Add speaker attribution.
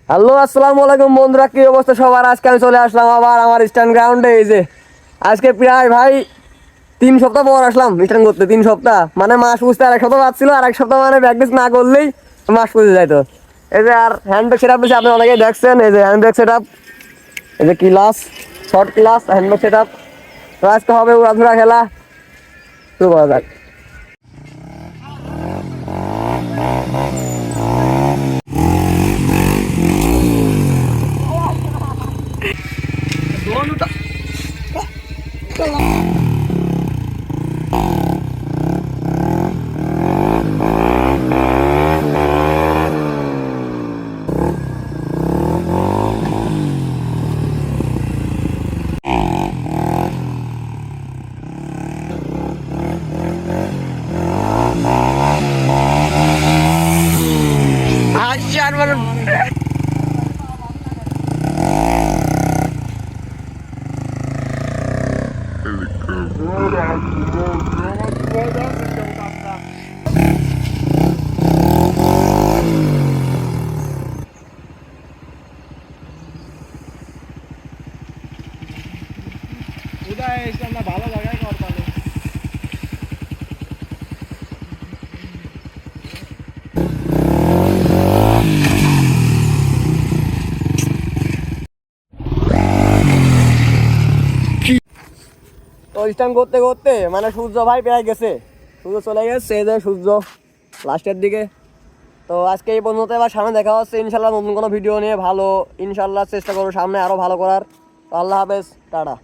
Speaker 1: Hello, আসসালামু আলাইকুম বন্ধুরা, কি অবস্থা সবার? আজকে আমি চলে আসলাম আবার আমার স্ট্যান্ড গ্রাউন্ডে। এই যে আজকে প্রায় ভাই 3 সপ্তাহ পর আসলাম স্ট্যান্ড করতে। 3 সপ্তাহ মানে মাস বুঝতে আর 1 সপ্তাহ বাদ ছিল, আর 1 সপ্তাহ মানে প্র্যাকটিস না করলেই মাস বুঝে যাইতো। এই যে আর হ্যান্ডব্যাগ সেট আপ বেশি আপনি অনেকেই দেখছেন। এই যে হ্যান্ডব্যাগ সেট আপ, এই যে class, short class, handbag set up. তো আজকে হবে উড়াধুরা খেলা, শুরু করা যাক। ভালো জায়গায় কর তাহলে। তো স্টান করতে করতে মানে সূর্য ভাই প্রায় গেছে, সূর্য চলে গেছে, এই যে সূর্য লাস্টের দিকে। তো আজকে এই পর্যন্ত, এবার সামনে দেখা হচ্ছে ইনশাল্লাহ নতুন কোনো ভিডিও নিয়ে। ভালো ইনশাল্লাহ চেষ্টা করবো সামনে আরও ভালো করার। তো আল্লাহ হাফেজ, টাটা।